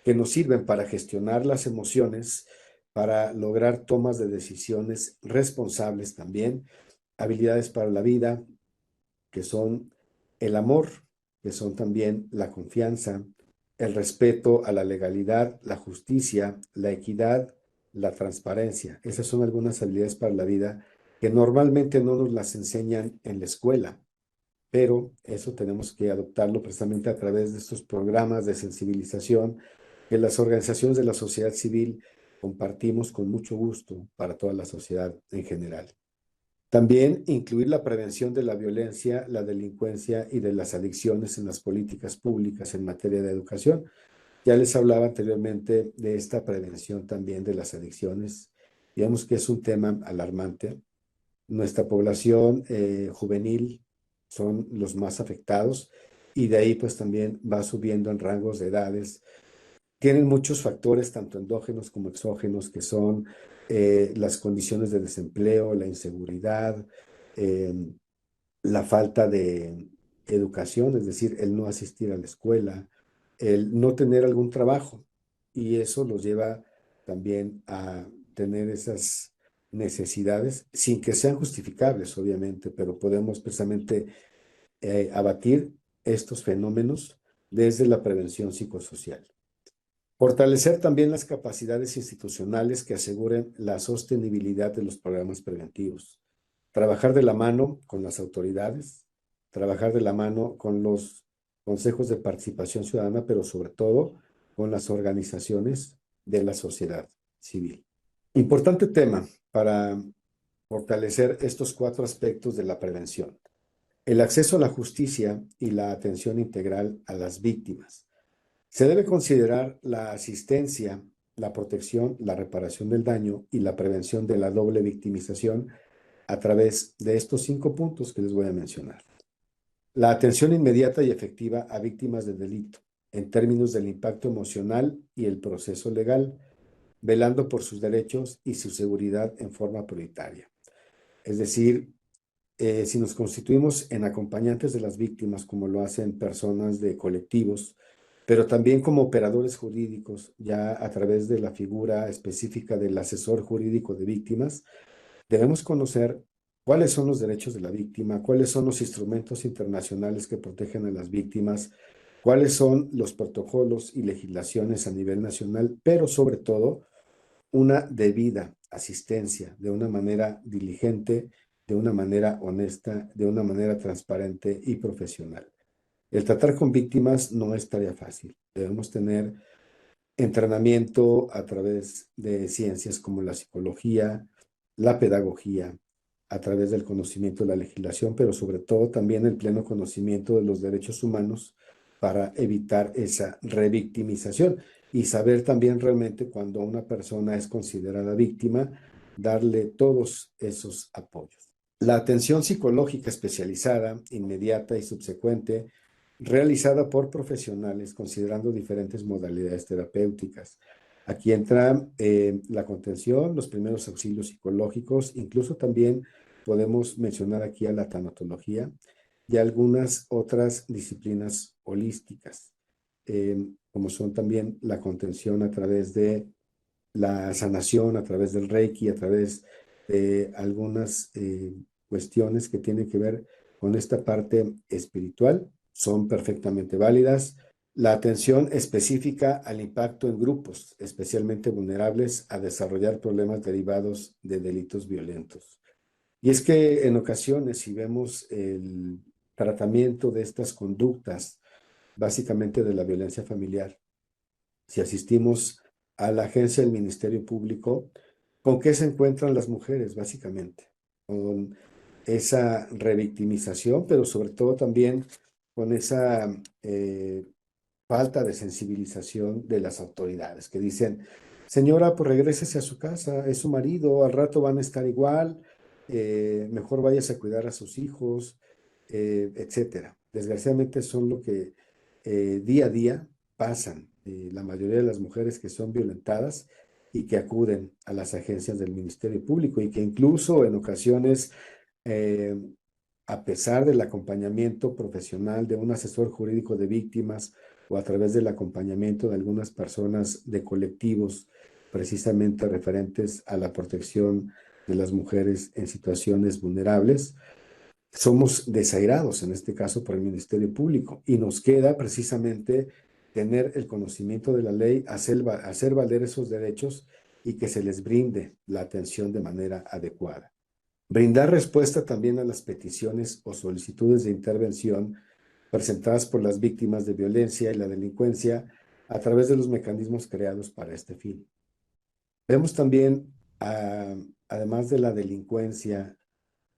que nos sirven para gestionar las emociones, para lograr tomas de decisiones responsables también, habilidades para la vida, que son el amor, que son también la confianza, el respeto a la legalidad, la justicia, la equidad, la transparencia. Esas son algunas habilidades para la vida que normalmente no nos las enseñan en la escuela, pero eso tenemos que adoptarlo precisamente a través de estos programas de sensibilización que las organizaciones de la sociedad civil compartimos con mucho gusto para toda la sociedad en general. También incluir la prevención de la violencia, la delincuencia y de las adicciones en las políticas públicas en materia de educación. Ya les hablaba anteriormente de esta prevención también de las adicciones. Digamos que es un tema alarmante. Nuestra población juvenil son los más afectados y de ahí pues también va subiendo en rangos de edades. Tienen muchos factores, tanto endógenos como exógenos, que son las condiciones de desempleo, la inseguridad, eh, la falta de educación, es decir, el no asistir a la escuela, el no tener algún trabajo. Y eso los lleva también a tener esas necesidades, sin que sean justificables, obviamente, pero podemos precisamente abatir estos fenómenos desde la prevención psicosocial. Fortalecer también las capacidades institucionales que aseguren la sostenibilidad de los programas preventivos. Trabajar de la mano con las autoridades, trabajar de la mano con los consejos de participación ciudadana, pero sobre todo con las organizaciones de la sociedad civil. Importante tema para fortalecer estos 4 aspectos de la prevención. El acceso a la justicia y la atención integral a las víctimas. Se debe considerar la asistencia la protección, la reparación del daño y la prevención de la doble victimización a través de estos 5 puntos que les voy a mencionar. La atención inmediata y efectiva a víctimas de delito, en términos del impacto emocional y el proceso legal, velando por sus derechos y su seguridad en forma prioritaria. Es decir, si nos constituimos en acompañantes de las víctimas, como lo hacen personas de colectivos, pero también como operadores jurídicos, ya a través de la figura específica del asesor jurídico de víctimas, debemos conocer cuáles son los derechos de la víctima, cuáles son los instrumentos internacionales que protegen a las víctimas, cuáles son los protocolos y legislaciones a nivel nacional, pero sobre todo una debida asistencia de una manera diligente, de una manera honesta, de una manera transparente y profesional. El tratar con víctimas no es tarea fácil. Debemos tener entrenamiento a través de ciencias como la psicología, la pedagogía, a través del conocimiento de la legislación, pero sobre todo también el pleno conocimiento de los derechos humanos para evitar esa revictimización y saber también realmente cuando una persona es considerada víctima, darle todos esos apoyos. La atención psicológica especializada, inmediata y subsecuente realizada por profesionales considerando diferentes modalidades terapéuticas. Aquí entra la contención, los primeros auxilios psicológicos, incluso también podemos mencionar aquí a la tanatología y algunas otras disciplinas holísticas, como son también la contención a través de la sanación, a través del Reiki, a través de algunas cuestiones que tienen que ver con esta parte espiritual, son perfectamente válidas. La atención específica al impacto en grupos, especialmente vulnerables a desarrollar problemas derivados de delitos violentos. Y es que en ocasiones, si vemos el tratamiento de estas conductas, básicamente de la violencia familiar, si asistimos a la agencia del Ministerio Público, ¿con qué se encuentran las mujeres, básicamente? Con esa revictimización, pero sobre todo también con esa falta de sensibilización de las autoridades, que dicen, señora, pues regrésese a su casa, es su marido, al rato van a estar igual, mejor váyase a cuidar a sus hijos, etcétera. Desgraciadamente son lo que día a día pasan la mayoría de las mujeres que son violentadas y que acuden a las agencias del Ministerio Público y que incluso en ocasiones, eh, a pesar del acompañamiento profesional de un asesor jurídico de víctimas o a través del acompañamiento de algunas personas de colectivos precisamente referentes a la protección de las mujeres en situaciones vulnerables, somos desairados en este caso por el Ministerio Público y nos queda precisamente tener el conocimiento de la ley, hacer valer esos derechos y que se les brinde la atención de manera adecuada. Brindar respuesta también a las peticiones o solicitudes de intervención presentadas por las víctimas de violencia y la delincuencia a través de los mecanismos creados para este fin. Vemos también, además de la delincuencia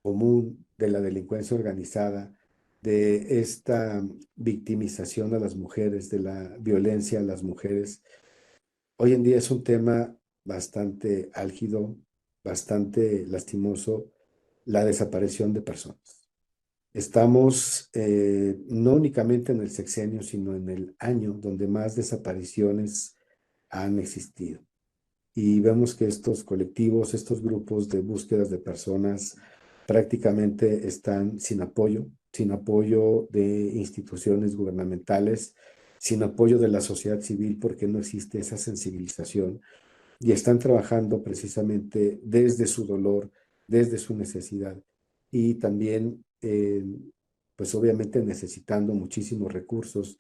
común, de la delincuencia organizada, de esta victimización a las mujeres, de la violencia a las mujeres, hoy en día es un tema bastante álgido, bastante lastimoso, la desaparición de personas. Estamos no únicamente en el sexenio, sino en el año donde más desapariciones han existido. Y vemos que estos colectivos, estos grupos de búsquedas de personas prácticamente están sin apoyo de instituciones gubernamentales, sin apoyo de la sociedad civil porque no existe esa sensibilización y están trabajando precisamente desde su dolor, desde su necesidad y también, pues obviamente necesitando muchísimos recursos,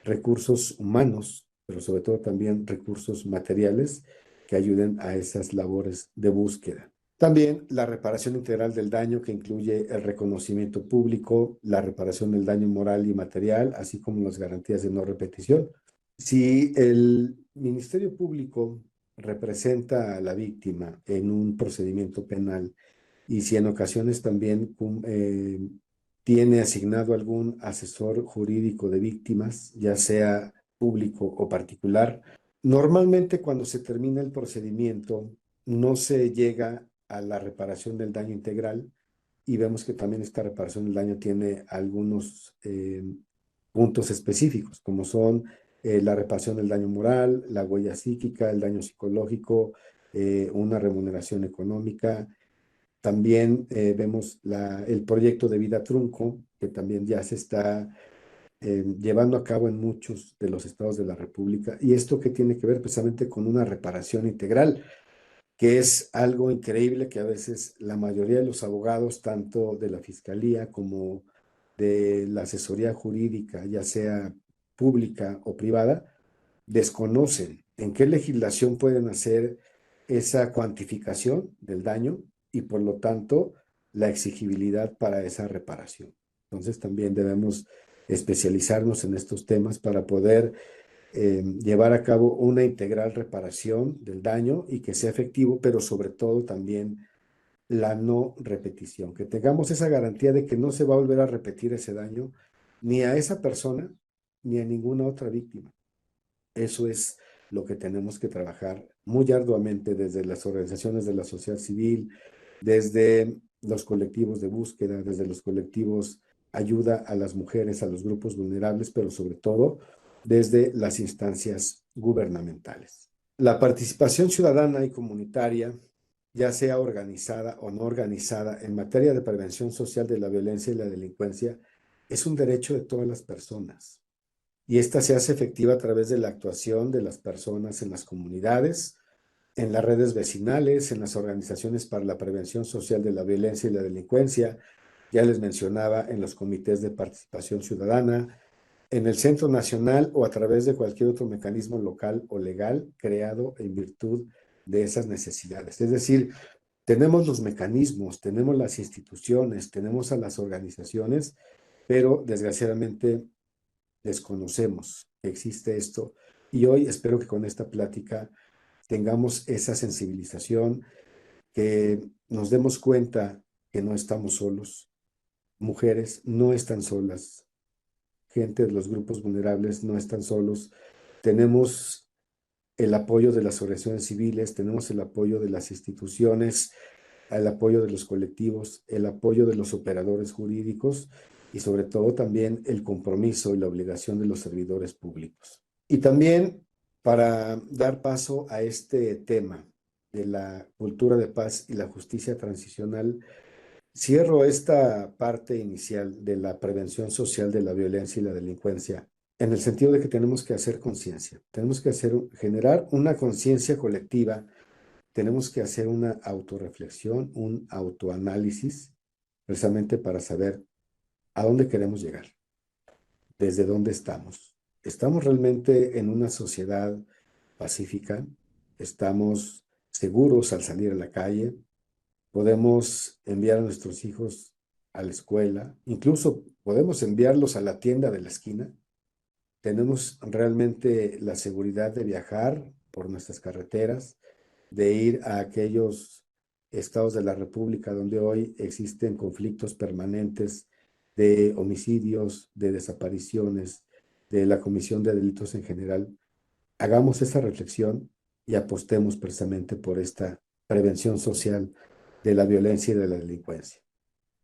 recursos humanos, pero sobre todo también recursos materiales que ayuden a esas labores de búsqueda. También la reparación integral del daño que incluye el reconocimiento público, la reparación del daño moral y material, así como las garantías de no repetición. Si el Ministerio Público representa a la víctima en un procedimiento penal y si en ocasiones también tiene asignado algún asesor jurídico de víctimas, ya sea público o particular, Normalmente cuando se termina el procedimiento no se llega a la reparación del daño integral y vemos que también esta reparación del daño tiene algunos puntos específicos, como son la reparación del daño moral, la huella psíquica, el daño psicológico, una remuneración económica. También vemos el proyecto de vida trunco, que también ya se está llevando a cabo en muchos de los estados de la República. Y esto que tiene que ver precisamente con una reparación integral, que es algo increíble que a veces la mayoría de los abogados, tanto de la fiscalía como de la asesoría jurídica, ya sea pública o privada, desconocen en qué legislación pueden hacer esa cuantificación del daño y por lo tanto la exigibilidad para esa reparación. Entonces también debemos especializarnos en estos temas para poder llevar a cabo una integral reparación del daño y que sea efectivo, pero sobre todo también la no repetición, que tengamos esa garantía de que no se va a volver a repetir ese daño ni a esa persona ni a ninguna otra víctima. Eso es lo que tenemos que trabajar muy arduamente desde las organizaciones de la sociedad civil, desde los colectivos de búsqueda, desde los colectivos ayuda a las mujeres, a los grupos vulnerables, pero sobre todo desde las instancias gubernamentales. La participación ciudadana y comunitaria, ya sea organizada o no organizada, en materia de prevención social de la violencia y la delincuencia, es un derecho de todas las personas. Y esta se hace efectiva a través de la actuación de las personas en las comunidades, en las redes vecinales, en las organizaciones para la prevención social de la violencia y la delincuencia, ya les mencionaba, en los comités de participación ciudadana, en el Centro Nacional o a través de cualquier otro mecanismo local o legal creado en virtud de esas necesidades. Es decir, tenemos los mecanismos, tenemos las instituciones, tenemos a las organizaciones, pero desgraciadamente desconocemos que existe esto. Y hoy espero que con esta plática tengamos esa sensibilización, que nos demos cuenta que no estamos solos, mujeres no están solas, gente de los grupos vulnerables no están solos, tenemos el apoyo de las organizaciones civiles, tenemos el apoyo de las instituciones, el apoyo de los colectivos, el apoyo de los operadores jurídicos y sobre todo también el compromiso y la obligación de los servidores públicos. Y también para dar paso a este tema de la cultura de paz y la justicia transicional, cierro esta parte inicial de la prevención social de la violencia y la delincuencia en el sentido de que tenemos que hacer conciencia, tenemos que generar una conciencia colectiva, tenemos que hacer una autorreflexión, un autoanálisis, precisamente para saber a dónde queremos llegar, desde dónde estamos. ¿Estamos realmente en una sociedad pacífica? ¿Estamos seguros al salir a la calle? ¿Podemos enviar a nuestros hijos a la escuela? Incluso podemos enviarlos a la tienda de la esquina. ¿Tenemos realmente la seguridad de viajar por nuestras carreteras, de ir a aquellos estados de la República donde hoy existen conflictos permanentes de homicidios, de desapariciones, de la comisión de delitos en general? Hagamos esa reflexión y apostemos precisamente por esta prevención social de la violencia y de la delincuencia.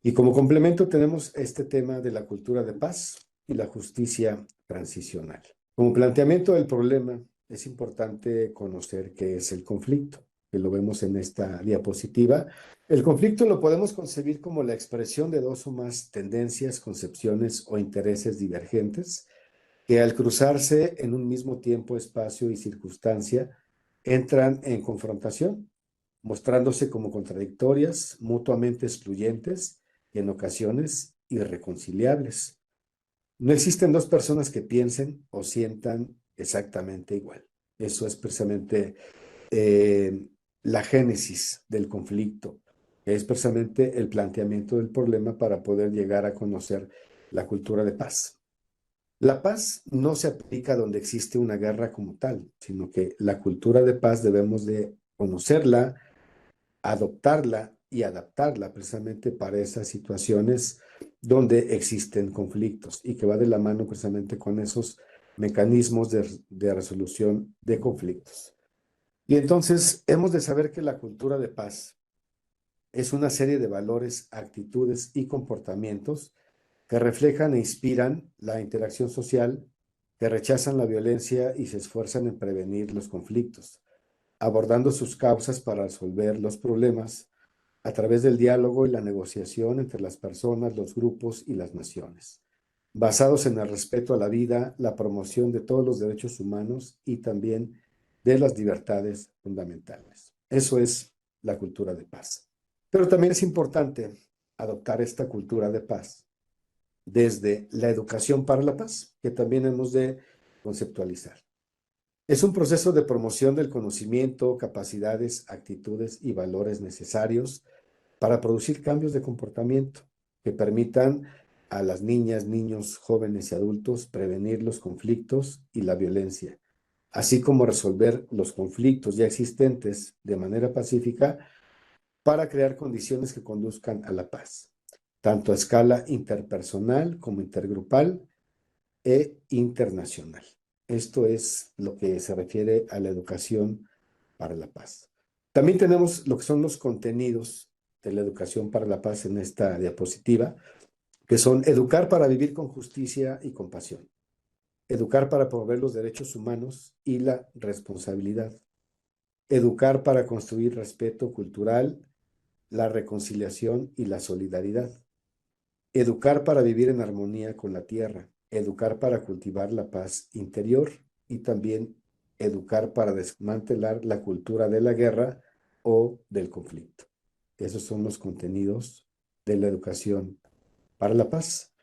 Y como complemento tenemos este tema de la cultura de paz y la justicia transicional. Como planteamiento del problema, es importante conocer qué es el conflicto, que lo vemos en esta diapositiva. El conflicto lo podemos concebir como la expresión de dos o más tendencias, concepciones o intereses divergentes que al cruzarse en un mismo tiempo, espacio y circunstancia, entran en confrontación, mostrándose como contradictorias, mutuamente excluyentes y en ocasiones irreconciliables. No existen dos personas que piensen o sientan exactamente igual. Eso es precisamente la génesis del conflicto, que es precisamente el planteamiento del problema para poder llegar a conocer la cultura de paz. La paz no se aplica donde existe una guerra como tal, sino que la cultura de paz debemos de conocerla, adoptarla y adaptarla precisamente para esas situaciones donde existen conflictos y que va de la mano precisamente con esos mecanismos de resolución de conflictos. Y entonces hemos de saber que la cultura de paz es una serie de valores, actitudes y comportamientos que reflejan e inspiran la interacción social, que rechazan la violencia y se esfuerzan en prevenir los conflictos, abordando sus causas para resolver los problemas a través del diálogo y la negociación entre las personas, los grupos y las naciones, basados en el respeto a la vida, la promoción de todos los derechos humanos y también de las libertades fundamentales. Eso es la cultura de paz. Pero también es importante adoptar esta cultura de paz desde la educación para la paz, que también hemos de conceptualizar. Es un proceso de promoción del conocimiento, capacidades, actitudes y valores necesarios para producir cambios de comportamiento que permitan a las niñas, niños, jóvenes y adultos prevenir los conflictos y la violencia, así como resolver los conflictos ya existentes de manera pacífica para crear condiciones que conduzcan a la paz, tanto a escala interpersonal como intergrupal e internacional. Esto es lo que se refiere a la educación para la paz. También tenemos lo que son los contenidos de la educación para la paz en esta diapositiva, que son educar para vivir con justicia y compasión, educar para promover los derechos humanos y la responsabilidad, educar para construir respeto cultural, la reconciliación y la solidaridad, educar para vivir en armonía con la tierra, educar para cultivar la paz interior y también educar para desmantelar la cultura de la guerra o del conflicto. Esos son los contenidos de la educación para la paz.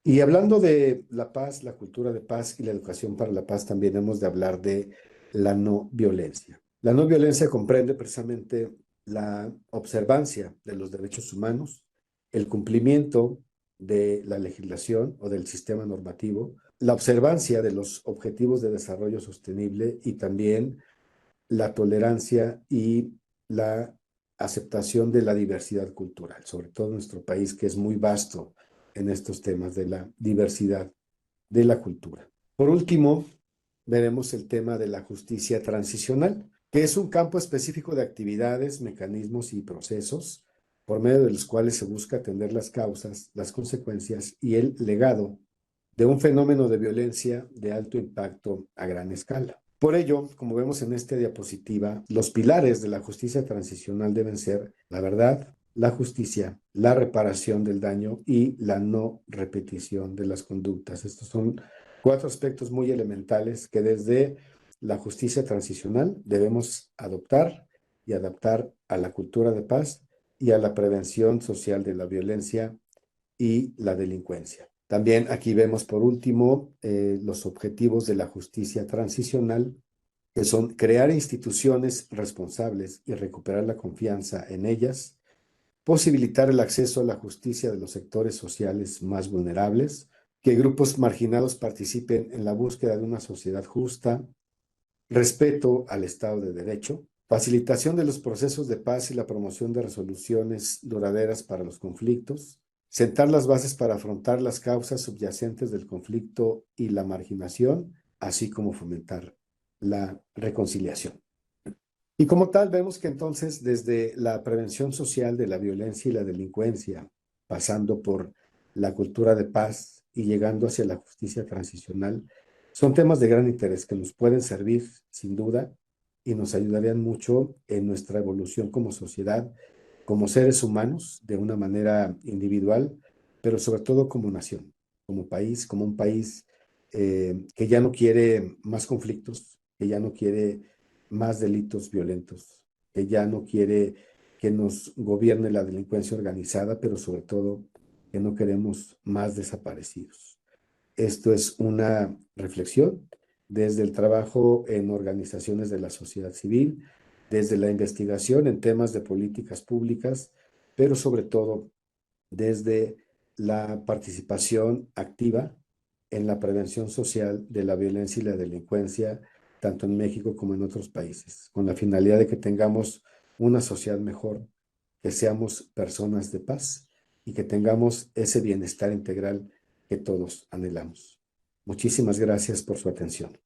Y hablando de la paz, la cultura de paz y la educación para la paz, también hemos de hablar de la no violencia. La no violencia comprende precisamente la observancia de los derechos humanos, el cumplimiento de la legislación o del sistema normativo, la observancia de los objetivos de desarrollo sostenible y también la tolerancia y la aceptación de la diversidad cultural, sobre todo en nuestro país, que es muy vasto en estos temas de la diversidad de la cultura. Por último, veremos el tema de la justicia transicional, que es un campo específico de actividades, mecanismos y procesos por medio de los cuales se busca atender las causas, las consecuencias y el legado de un fenómeno de violencia de alto impacto a gran escala. Por ello, como vemos en esta diapositiva, los pilares de la justicia transicional deben ser la verdad, la justicia, la reparación del daño y la no repetición de las conductas. Estos son cuatro aspectos muy elementales que desde la justicia transicional debemos adoptar y adaptar a la cultura de paz y a la prevención social de la violencia y la delincuencia. También aquí vemos por último los objetivos de la justicia transicional, que son crear instituciones responsables y recuperar la confianza en ellas, posibilitar el acceso a la justicia de los sectores sociales más vulnerables, que grupos marginados participen en la búsqueda de una sociedad justa, respeto al Estado de Derecho, facilitación de los procesos de paz y la promoción de resoluciones duraderas para los conflictos, sentar las bases para afrontar las causas subyacentes del conflicto y la marginación, así como fomentar la reconciliación. Y como tal, vemos que entonces desde la prevención social de la violencia y la delincuencia, pasando por la cultura de paz y llegando hacia la justicia transicional, son temas de gran interés que nos pueden servir sin duda y nos ayudarían mucho en nuestra evolución como sociedad, como seres humanos, de una manera individual, pero sobre todo como nación, como país, como un país que ya no quiere más conflictos, que ya no quiere más delitos violentos, que ya no quiere que nos gobierne la delincuencia organizada, pero sobre todo que no queremos más desaparecidos. Esto es una reflexión desde el trabajo en organizaciones de la sociedad civil, desde la investigación en temas de políticas públicas, pero sobre todo desde la participación activa en la prevención social de la violencia y la delincuencia, tanto en México como en otros países, con la finalidad de que tengamos una sociedad mejor, que seamos personas de paz y que tengamos ese bienestar integral que todos anhelamos. Muchísimas gracias por su atención.